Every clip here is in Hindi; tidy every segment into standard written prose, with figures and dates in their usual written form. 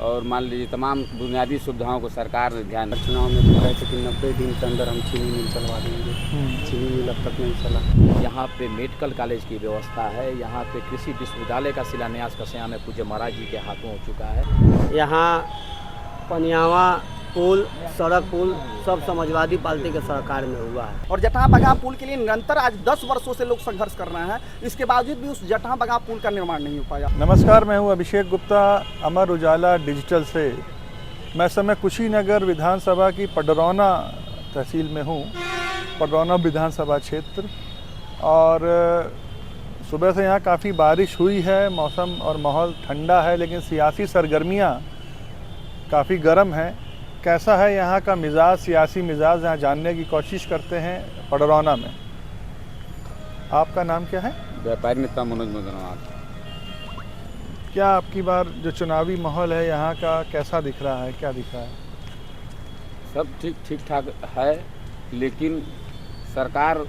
और मान लीजिए तमाम बुनियादी सुविधाओं को सरकार ने ध्यान चुनाव में तो कहे थे कि 90 दिन के अंदर हम चीनी मिल चलवा देंगे। चीनी मिल अब तक नहीं चला। यहाँ पे मेडिकल कॉलेज की व्यवस्था है, यहाँ पे कृषि विश्वविद्यालय का शिलान्यास कसिया में पूज्य महाराज जी के हाथों हो चुका है। यहाँ पनियावा पुल, सड़क पुल सब समाजवादी पार्टी के सरकार में हुआ है। और जटहा बगाह पुल के लिए निरंतर आज 10 वर्षों से लोग संघर्ष कर रहे हैं, इसके बावजूद भी उस जटहा बगाह पुल का निर्माण नहीं हो पाया। नमस्कार, मैं हूं अभिषेक गुप्ता, अमर उजाला डिजिटल से। मैं समय कुशीनगर विधानसभा की पडरौना तहसील में हूं, पडरौना विधानसभा क्षेत्र। और सुबह से यहाँ काफ़ी बारिश हुई है, मौसम और माहौल ठंडा है, लेकिन सियासी सरगर्मियाँ काफ़ी गर्म हैं। कैसा है यहाँ का मिजाज, सियासी मिजाज, यहाँ जानने की कोशिश करते हैं पडरौना में। आपका नाम क्या है? व्यापारी नेता मनोज मदनवार। क्या आपकी बार जो चुनावी माहौल है यहाँ का कैसा दिख रहा है, क्या दिख रहा है? सब ठीक ठाक है, लेकिन सरकार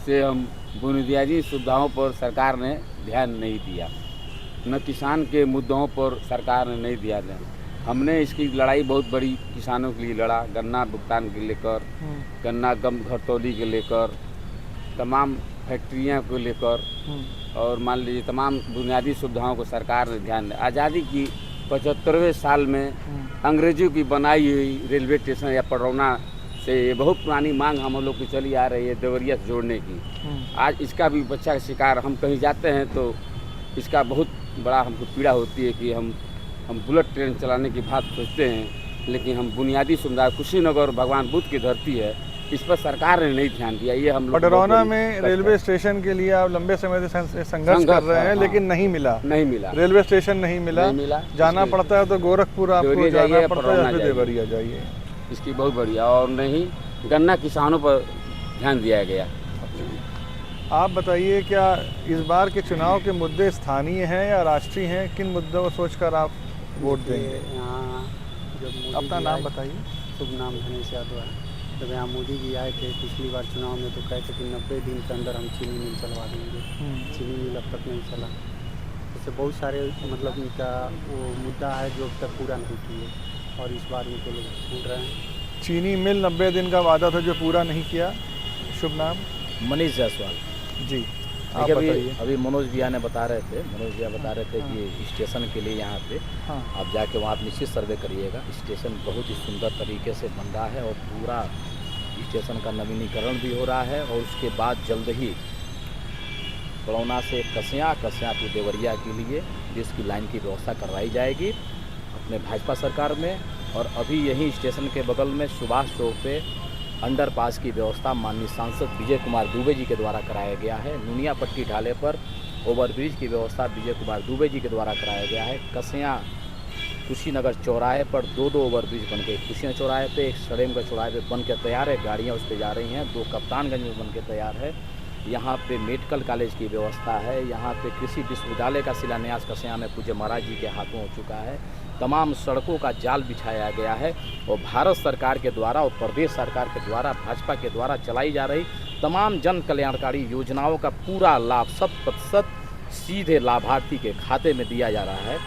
से हम बुनियादी सुविधाओं पर सरकार ने ध्यान नहीं दिया, न किसान के मुद्दों पर सरकार ने नहीं दिया ध्यान। हमने इसकी लड़ाई बहुत बड़ी किसानों के लिए लड़ा, गन्ना भुगतान के लेकर, गन्ना गम घरतौली के लेकर, तमाम फैक्ट्रियां को लेकर, और मान लीजिए तमाम बुनियादी सुविधाओं को सरकार ने ध्यान दिया। आज़ादी की 75वें साल में अंग्रेजों की बनाई हुई रेलवे स्टेशन या पडरौना से ये बहुत पुरानी मांग हम लोग की चली आ रही है देवरिया से जोड़ने की। आज इसका भी बच्चा का शिकार, हम कहीं जाते हैं तो इसका बहुत बड़ा हमको पीड़ा होती है कि हम बुलेट ट्रेन चलाने की बात सोचते हैं, लेकिन हम बुनियादी सुविधा, कुशीनगर भगवान बुद्ध की धरती है, इस पर सरकार ने नहीं ध्यान दिया। ये हम पडरौना में रेलवे स्टेशन के लिए आप लंबे समय से संघर्ष कर रहे हैं, लेकिन नहीं मिला। रेलवे स्टेशन नहीं मिला। जाना पड़ता है तो गोरखपुर आपको जाना पड़ता है, फिर देवरिया जाइए। इसकी बहुत बढ़िया, और नहीं गन्ना किसानों पर ध्यान दिया गया। आप बताइए, क्या इस बार के चुनाव के मुद्दे स्थानीय हैं या राष्ट्रीय हैं? किन मुद्दों को सोचकर आप वोट देंगे? यहाँ जब अपना नाम बताइए। शुभ नाम धनेश यादव है। जब यहाँ मोदी जी आए थे पिछली बार चुनाव में तो कहे थे कि 90 दिन के अंदर हम चीनी मिल चलवा देंगे। चीनी मिल अब तक नहीं चला। इससे बहुत सारे मतलब इनका वो मुद्दा है जो अब तक पूरा नहीं किए, और इस बार उनको लोग ढूंढ रहे हैं। चीनी मिल 90 दिन का वादा था जो पूरा नहीं किया। शुभ नाम? मनीष जायसवाल जी। अभी मनोज भैया ने बता रहे थे, कि स्टेशन के लिए यहाँ पे आप जाके वहाँ पे निश्चित सर्वे करिएगा। स्टेशन बहुत ही सुंदर तरीके से बन रहा है और पूरा स्टेशन का नवीनीकरण भी हो रहा है। और उसके बाद जल्द ही पडरौना से कसिया टू देवरिया के लिए जिसकी लाइन की व्यवस्था करवाई जाएगी अपने भाजपा सरकार में। और अभी यहीं स्टेशन के बगल में सुभाष चौक पे अंडरपास की व्यवस्था माननीय सांसद विजय कुमार दुबे जी के द्वारा कराया गया है। नुनिया पट्टी ढाले पर ओवरब्रिज की व्यवस्था विजय कुमार दुबे जी के द्वारा कराया गया है। कसिया कुशीनगर चौराहे पर दो ओवरब्रिज बन के, कुशीनगर चौराहे पे एक सड़ेम का चौराहे पे बन के तैयार है, गाड़ियाँ उस पर जा रही हैं। 2 कप्तानगंज में बन के तैयार है। यहाँ पे मेडिकल कॉलेज की व्यवस्था है। यहाँ पे कृषि विश्वविद्यालय का शिलान्यास कसिया में पूज्य महाराज जी के हाथों हो चुका है। तमाम सड़कों का जाल बिछाया गया है और भारत सरकार के द्वारा और प्रदेश सरकार के द्वारा, भाजपा के द्वारा चलाई जा रही तमाम जन कल्याणकारी योजनाओं का पूरा लाभ 100% सीधे लाभार्थी के खाते में दिया जा रहा है।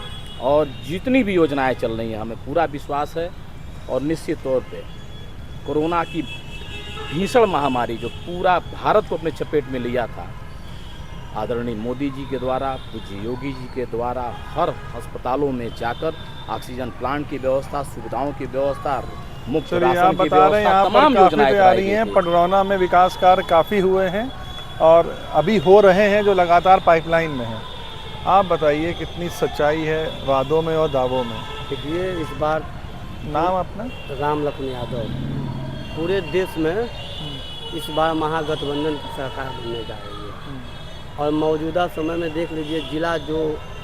और जितनी भी योजनाएं चल रही हैं हमें पूरा विश्वास है। और निश्चित तौर पे कोरोना की भीषण महामारी जो पूरा भारत को अपने चपेट में लिया था, आदरणीय मोदी जी के द्वारा, पूज्य योगी जी के द्वारा हर अस्पतालों में जाकर ऑक्सीजन प्लांट की व्यवस्था, सुविधाओं की व्यवस्था, मुफ्त राशन की व्यवस्था, तमाम योजनाएं कराई हैं। पडरौना में विकास कार्य काफ़ी हुए हैं और अभी हो रहे हैं जो लगातार पाइपलाइन में हैं। आप बताइए कितनी सच्चाई है वादों में और दावों में? देखिए, इस बार नाम अपना? राम लखन यादव। पूरे देश में इस बार महागठबंधन की सरकार बनने जा रही है। और मौजूदा समय में देख लीजिए, जिला जो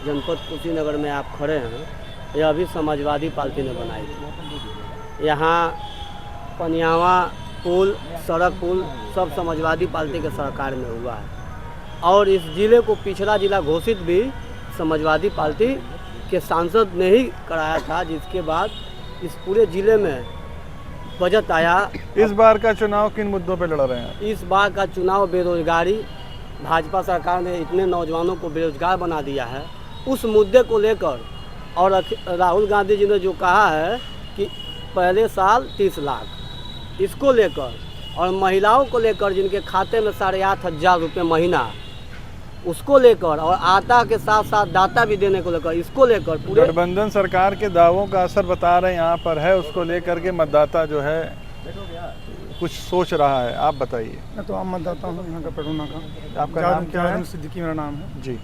जनपद कुशीनगर में आप खड़े हैं, यह अभी समाजवादी पार्टी ने बनाई थी। यहाँ पनियावा पुल, सड़क पुल सब समाजवादी पार्टी के सरकार में हुआ है। और इस जिले को पिछड़ा जिला घोषित भी समाजवादी पार्टी के सांसद ने ही कराया था, जिसके बाद इस पूरे जिले में बजट आया। इस बार का चुनाव किन मुद्दों पे लड़ रहे हैं? इस बार का चुनाव बेरोजगारी, भाजपा सरकार ने इतने नौजवानों को बेरोजगार बना दिया है, उस मुद्दे को लेकर और राहुल गांधी जी ने जो कहा है कि पहले साल 30 लाख, इसको लेकर और महिलाओं को लेकर जिनके खाते में 8,500 रुपये महीना, उसको लेकर और आटा के साथ साथ दाता भी देने को लेकर, इसको लेकर पूरे गठबंधन सरकार के दावों का असर बता रहे हैं यहाँ पर है, उसको लेकर के मतदाता जो है कुछ सोच रहा है। आप बताइए। मैं तो आम मतदाता हूँ यहाँ का, पडरौना का। आपका नाम क्या है? सिद्दीकी मेरा नाम है जी।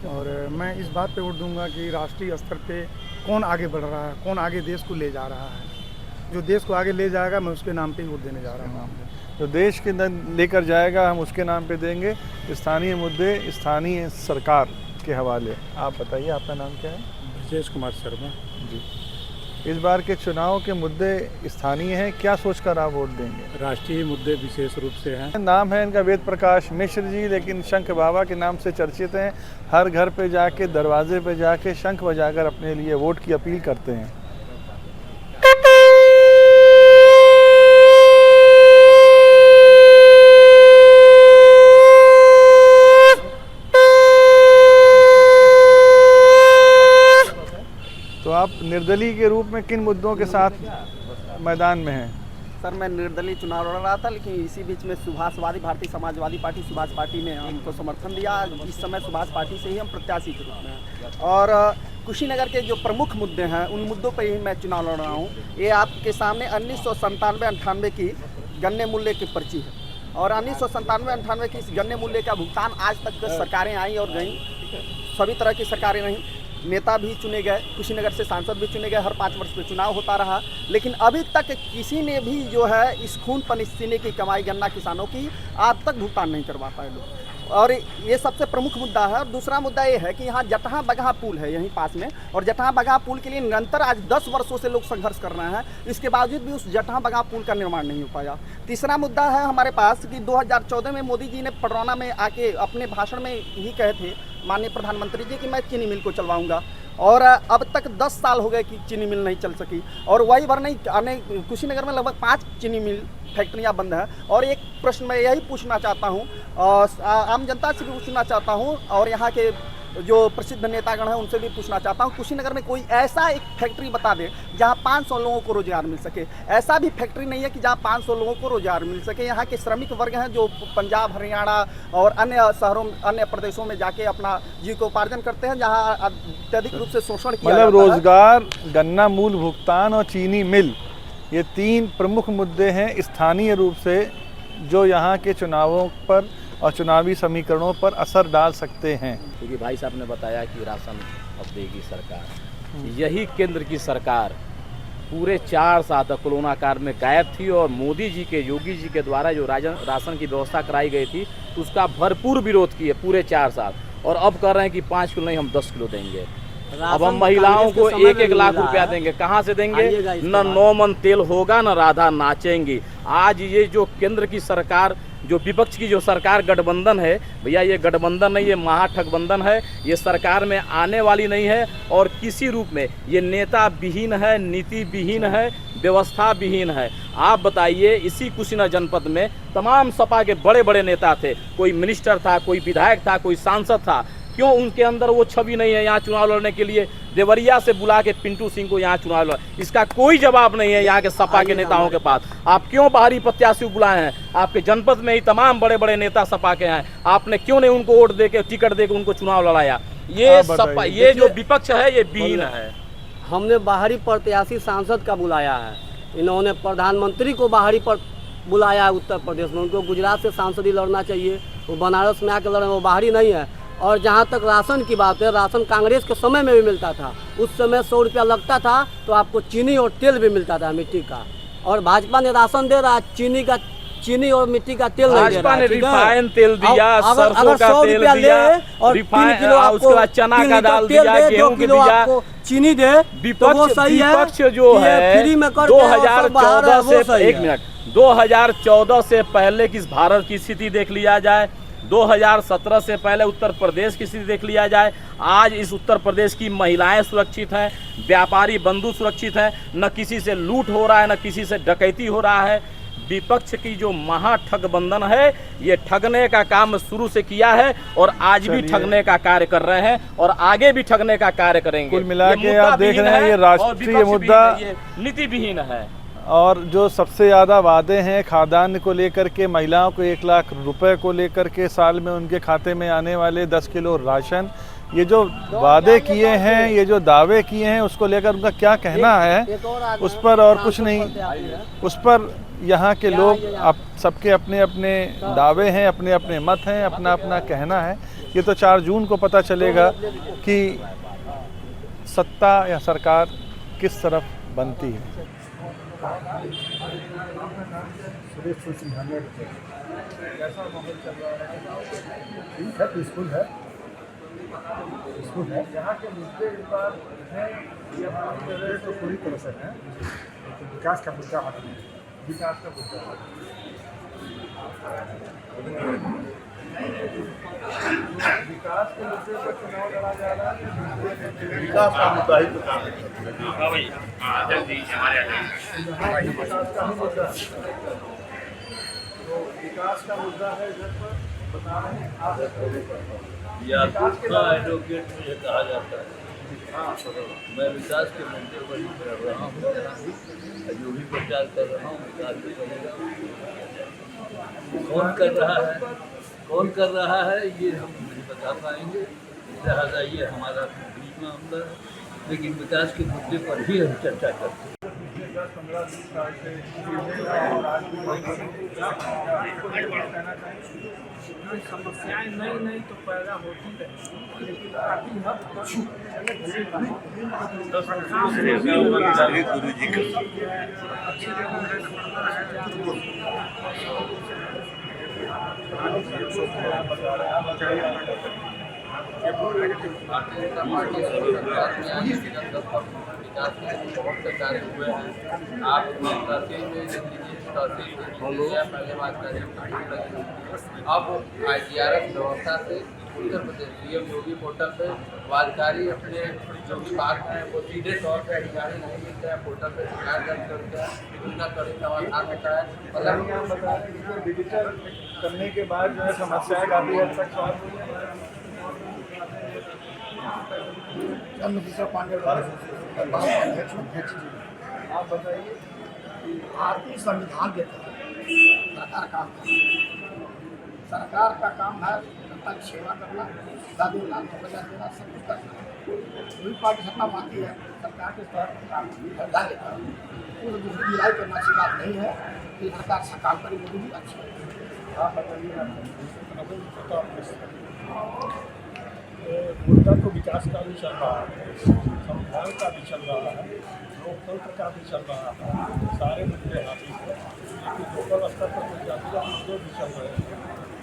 और मैं इस बात पे वोट दूंगा कि राष्ट्रीय स्तर पे कौन आगे बढ़ रहा है, कौन आगे देश को ले जा रहा है। जो देश को आगे ले जाएगा मैं उसके नाम पे ही वोट देने जा रहा हूँ। जो देश के लेकर जाएगा हम उसके नाम पे देंगे। स्थानीय मुद्दे स्थानीय सरकार के हवाले। आप बताइए, आपका नाम क्या है? ब्रजेश कुमार शर्मा जी। इस बार के चुनाव के मुद्दे स्थानीय हैं, क्या सोचकर आप वोट देंगे? राष्ट्रीय मुद्दे विशेष रूप से हैं। नाम है इनका वेद प्रकाश मिश्र जी, लेकिन शंख बाबा के नाम से चर्चित हैं। हर घर पे जाके, दरवाजे पे जाके शंख बजाकर अपने लिए वोट की अपील करते हैं। तो आप निर्दलीय के रूप में किन मुद्दों के साथ मैदान में हैं? सर, मैं निर्दलीय चुनाव लड़ रहा था, लेकिन इसी बीच में सुभाषवादी भारतीय समाजवादी पार्टी सुभाष पार्टी ने हमको समर्थन दिया। इस समय सुभाष पार्टी से ही हम प्रत्याशी के रूप में हैं। और कुशीनगर के जो प्रमुख मुद्दे हैं उन मुद्दों पर ही मैं चुनाव लड़ रहा हूँ। ये आपके सामने 1997-98 की गन्ने मूल्य की पर्ची है। और 1997-98 की इस गन्ने मूल्य का भुगतान आज तक सरकारें आई और गईं, सभी तरह की सरकारें रहीं, नेता भी चुने गए, कुशीनगर से सांसद भी चुने गए, हर 5 वर्ष पे चुनाव होता रहा, लेकिन अभी तक किसी ने भी जो है इस खून पसीने की कमाई गन्ना किसानों की आज तक भुगतान नहीं करवा पाए लोग। और ये सबसे प्रमुख मुद्दा है। और दूसरा मुद्दा ये है कि यहाँ जटहा बगहा पुल है यहीं पास में, और जटहा बगहा पुल के लिए निरंतर आज 10 वर्षों से लोग संघर्ष कर रहे हैं, इसके बावजूद भी उस जटहा बगहा पुल का निर्माण नहीं हो पाया। तीसरा मुद्दा है हमारे पास कि 2014 में मोदी जी ने पडरौना में आके अपने भाषण में ही कहे थे, माननीय प्रधानमंत्री जी, कि मैं चीनी मिल को चलवाऊंगा, और अब तक 10 साल हो गए कि चीनी मिल नहीं चल सकी। और वही भर नहीं, कुशीनगर में लगभग 5 चीनी मिल फैक्ट्रियां बंद हैं। और एक प्रश्न मैं यही पूछना चाहता हूं, आम जनता से भी पूछना चाहता हूं, और यहाँ के जो प्रसिद्ध नेतागण हैं उनसे भी पूछना चाहता हूं, कुशीनगर में कोई ऐसा एक फैक्ट्री बता दे जहां 500 लोगों को रोजगार मिल सके। ऐसा भी फैक्ट्री नहीं है कि जहां 500 लोगों को रोजगार मिल सके। यहाँ के श्रमिक वर्ग हैं जो पंजाब, हरियाणा और अन्य शहरों, अन्य प्रदेशों में जाके अपना जीविकोपार्जन करते हैं, जहाँ अत्यधिक रूप से शोषण किया मतलब जाता है। रोजगार, गन्ना मूल भुगतान और चीनी मिल, ये 3 प्रमुख मुद्दे हैं स्थानीय रूप से, जो यहाँ के चुनावों पर और चुनावी समीकरणों पर असर डाल सकते हैं। क्योंकि भाई साहब ने बताया कि राशन अब देगी सरकार, यही केंद्र की सरकार पूरे 4 साल तक कोरोना काल में गायब थी, और मोदी जी के, योगी जी के द्वारा जो राशन की व्यवस्था कराई गई थी उसका भरपूर विरोध किए पूरे 4 साल, और अब कह रहे हैं कि 5 किलो नहीं, हम 10 किलो देंगे। अब हम महिलाओं को 1-1 लाख रुपया देंगे, कहाँ से देंगे? न 9 मन तेल होगा, न राधा नाचेंगी। आज ये जो केंद्र की सरकार, जो विपक्ष की जो सरकार गठबंधन है, भैया ये गठबंधन नहीं, ये महाठगबंधन है। ये सरकार में आने वाली नहीं है, और किसी रूप में ये नेता विहीन है, नीति विहीन है, व्यवस्था विहीन है। आप बताइए, इसी कुशीनगर जनपद में तमाम सपा के बड़े बड़े नेता थे, कोई मिनिस्टर था, कोई विधायक था, कोई सांसद था, क्यों उनके अंदर वो छवि नहीं है यहाँ चुनाव लड़ने के लिए? देवरिया से बुला के पिंटू सिंह को यहाँ चुनाव लड़, इसका कोई जवाब नहीं है यहाँ के सपा के नेताओं के पास। आप क्यों बाहरी प्रत्याशी बुलाए हैं? आपके जनपद में ही तमाम बड़े बड़े नेता सपा के हैं, आपने क्यों नहीं उनको वोट दे के, टिकट दे के उनको चुनाव लड़ाया? ये सपा, ये जो विपक्ष है ये विहीन है। हमने बाहरी प्रत्याशी सांसद का बुलाया है, इन्होंने प्रधानमंत्री को बाहरी पर बुलाया है उत्तर प्रदेश में। उनको गुजरात से सांसद ही लड़ना चाहिए, वो बनारस में आके लड़े, वो बाहरी नहीं है। और जहाँ तक राशन की बात है, राशन कांग्रेस के समय में भी मिलता था, उस समय 100 रुपया लगता था तो आपको चीनी और तेल भी मिलता था मिट्टी का। और भाजपा ने राशन दे रहा, चीनी और मिट्टी का तेल नहीं दे रहा। ने रिफाइन तेल दिया, सरसों का तेल दिया, और 3 किलो उसके बाद चना का दाल दिया, गेहूं के दिया, चीनी दे, विपक्ष जो है 2014 से, 1 मिनट, 2014 से पहले की भारत की स्थिति देख लिया जाए, 2017 से पहले उत्तर प्रदेश की स्थिति देख लिया जाए, आज इस उत्तर प्रदेश की महिलाएं सुरक्षित हैं, व्यापारी बंधु सुरक्षित हैं, न किसी से लूट हो रहा है, न किसी से डकैती हो रहा है। विपक्ष की जो महाठग बंधन है, ये ठगने का काम शुरू से किया है और आज भी ठगने का कार्य कर रहे हैं और आगे भी ठगने का कार्य करेंगे। कुल मिला के आप देख रहे हैं ये राष्ट्रीय मुद्दा, ये नीति विहीन है। और जो सबसे ज़्यादा वादे हैं खाद्यान्न को लेकर के, महिलाओं को 1 लाख रुपए को लेकर के, साल में उनके खाते में आने वाले 10 किलो राशन, ये जो वादे किए हैं, ये जो दावे किए हैं, उसको लेकर उनका क्या कहना है उस पर और कुछ नहीं। उस पर यहाँ के लोग आप सबके अपने अपने दावे हैं, अपने अपने मत हैं, अपना अपना कहना है। ये तो 4 जून को पता चलेगा कि सत्ता या सरकार किस तरफ बनती है। स्कूल है यहाँ के मुद्दे इस बार हैं, ये बात कर रहे तो पूरी तरह से है। विकास का मुद्दा हटना है, विकास का मुद्दा विकास के मुद्दे पर चुनाव लड़ा जा रहा है। विकास का मुद्दा ही विकास का मुद्दा, तो विकास का मुद्दा है इधर पर बता रहे हैं आप। एडवोकेट मुझे कहा जाता है। मैं विकास के मुद्दे पर ही कर रहा हूँ, जो भी प्रचार कर रहा हूँ विकास के बनेगा। कौन कर रहा है ये हम नहीं बता पाएंगे, लिहाजा ये हमारा बीच मामला है, लेकिन विकास के मुद्दे पर ही हम चर्चा करते हैं। 10-15 साल से समस्याएं नई तो पैदा होती रही, लेकिन काफी हद भारतीय जनता पार्टी सरकार में आई थी, विकास के बहुत से कार्य हुए हैं। आप तहसील में देख लीजिए, तहसील पहले बात करें, अब IGRS व्यवस्था से उत्तर प्रदेश CM योगी पोर्टल पे वादकारी अपने जो भी बात है वो सीधे तौर पर अधिकारी नहीं मिलते हैं, पोर्टल पे शिकायत दर्ज करते हैं, उनका कड़ी समाधान होता है। मतलब डिजिटल करने के बाद जो है समस्याएं काफी हद तक सॉल्व हुई है। आप बताइए, भारतीय संविधान के तहत सरकार काम करती है। सरकार का काम है जनता की सेवा करना, दादी लाल रुपया देना, सब कुछ करना। कोई पार्टी सत्ता में आती है सरकार के तहत काम धंधा लेता है, उसको दूसरी बुराई करना अच्छी बात नहीं है कि सरकार से काम करी, मोदी भी अच्छी है। आप बताइए, मुद्दा तो विकास का भी चल रहा है, संविधान का भी चल रहा है, लोकतंत्र का भी चल रहा है, सारे मुद्दे हाथी हैं, लेकिन लोकल स्तर पर कुछ जातीय मुद्दे भी चल रहे हैं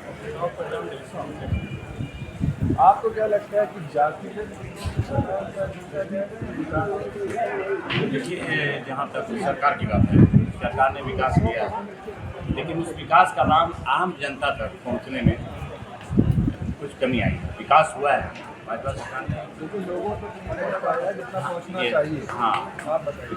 और चुनाव परिणाम जैसा होंगे। आपको क्या लगता है कि जाति देखिए, जहाँ तक सरकार की बात है, सरकार ने विकास किया, लेकिन उस विकास का लाभ आम जनता तक पहुँचने में कुछ कमी आई है। विकास हुआ है भाजपा सरकार ने, क्योंकि लोगों को जितना पहुँचना चाहिए। हाँ, आप बताइए।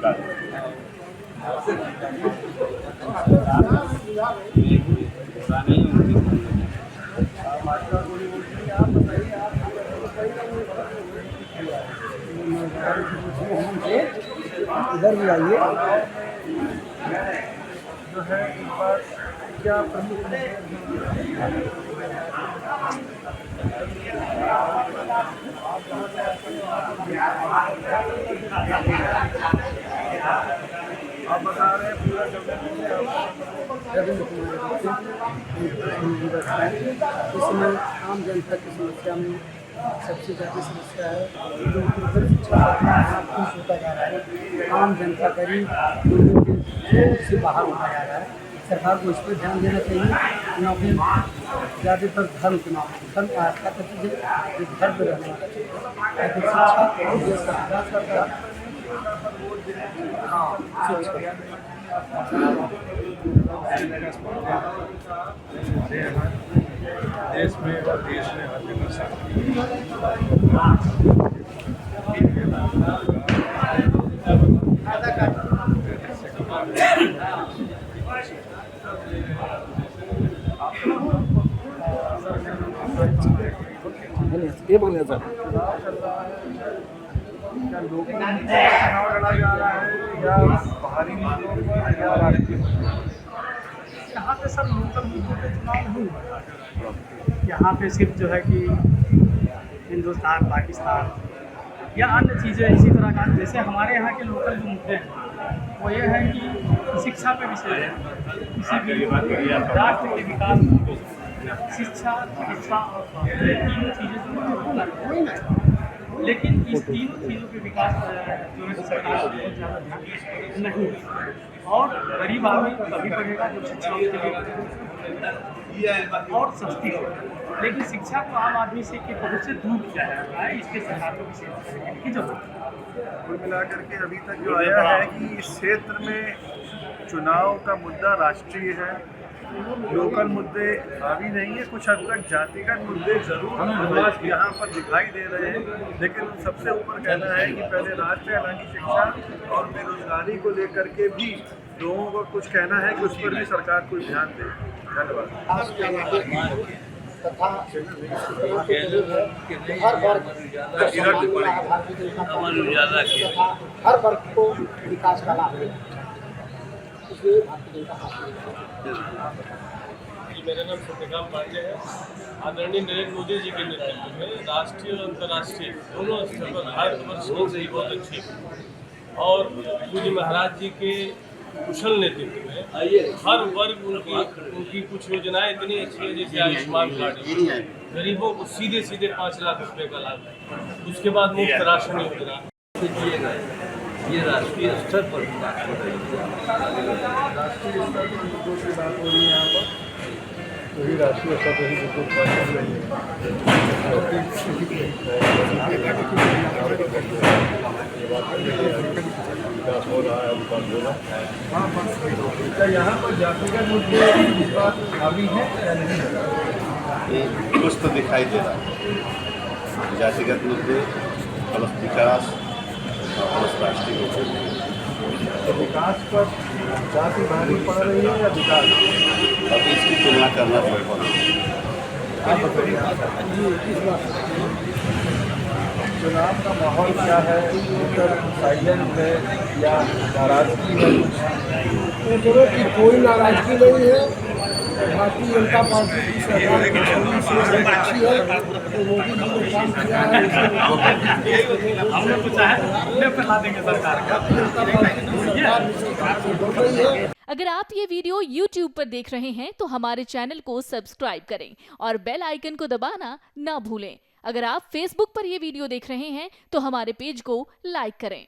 इधर भी आइए। जो है इस बार क्या प्रमुख आप बता रहे हैं पूरा इसमें आम जनता की समस्या में सबसे ज़्यादा समस्या है जो शिक्षा खुश होता जा रहा है। आम जनता करीब लोगों के सोच से बाहर होता जा रहा है। सरकार को इस पर ध्यान देना चाहिए, ना फिर ज़्यादातर धर्म के नाम धर्म का आस्था का चीज़ है, जो धर्म पर रहने वाला चीज़ है। लेकिन शिक्षा देश का विकास करता है। हाँ, देश में और देश में हर जगह साथ ये बोलिए सर। क्या लोकल चुनाव लड़ा जा रहा है या बाहरी मुद्दों पर या राष्ट्रीय मुद्दों पर? यहाँ पे सर लोकल मुद्दों पे चुनाव नहीं हुआ है। यहाँ पे सिर्फ जो है कि हिंदुस्तान पाकिस्तान या अन्य चीज़ें इसी तरह का, जैसे हमारे यहाँ के लोकल जो मुद्दे हैं वो ये है कि शिक्षा पे विषय है, किसी भी राष्ट्र के विकास में शिक्षा, चिकित्सा और स्वास्थ्य तीनों चीज़ें जो है होना चाहिए। लेकिन इस तीनों चीज़ों के विकास जो है सरकार को बहुत ज़्यादा ध्यान नहीं है। और गरीब आदमी तभी पढ़ेगा जब शिक्षा के लिए और सस्ती हो। लेकिन शिक्षा को आम आदमी से के बहुत से दूर किया जा रहा है, इसके सरकार को विशेष करने की जरूरत है। कुल मिलाकर के अभी तक जो आया है कि इस क्षेत्र में चुनाव का मुद्दा राष्ट्रीय है, लोकल मुद्दे हावी नहीं है। कुछ हद तक जातिगत मुद्दे जरूर यहाँ पर दिखाई दे रहे हैं, लेकिन सबसे ऊपर कहना है कि पहले राष्ट्र हालांकि शिक्षा और बेरोजगारी को लेकर के भी लोगों को कुछ कहना है कि उस पर भी सरकार कुछ ध्यान दे। धन्यवाद। तथा हर वर्ग हर वर्ग को विकास का लाभ मिले, इसलिए भारतीय जनता पार्टी। मेरा नाम सत्यकाम पांडे है। आदरणीय नरेंद्र मोदी जी के नेतृत्व में राष्ट्रीय और अंतर्राष्ट्रीय दोनों स्तर पर भारतवर्ष की स्थिति बहुत अच्छी है और पूज्य महाराज जी के कुशल नेतृत्व में हर वर्ग उनकी कुछ योजनाएं इतनी अच्छी है, जैसे आयुष्मान कार्ड, गरीबों को सीधे सीधे 5 लाख रुपए का लाभ है। उसके बाद मुफ्त राशन योजना किए गए। ये राष्ट्रीय स्तर पर बात हो रही है। राष्ट्रीय स्तर पर मुद्दों की बात हो रही है यहाँ पर, वही राष्ट्रीय स्तर पर ही मुद्दों की बात हो रही है। विकास हो रहा है, विकास हो रहा है। क्या यहाँ पर जातिगत मुद्दे इस बात हावी है या नहीं है? कुछ तो दिखाई दे रहा है। जातिगत मुद्दे प्लस विकास और प्लस राष्ट्रीय मुद्दे। तो विकास पर जाति भारी पड़ रही है या विकास? अब इसकी तुलना करना पड़ेगा। चुनाव का माहौल क्या है? वोटर साइलेंट है या नाराजगी है? वोटरों की कोई नाराजगी नहीं है। भारतीय जनता पार्टी की सरकार से अच्छी है, तो मोदी जी ने काम किया है। हमने पूछा है, हमने फैला देंगे सरकार का। अगर आप ये वीडियो YouTube पर देख रहे हैं तो हमारे चैनल को सब्सक्राइब करें और बेल आइकन को दबाना ना भूलें। अगर आप Facebook पर ये वीडियो देख रहे हैं तो हमारे पेज को लाइक करें।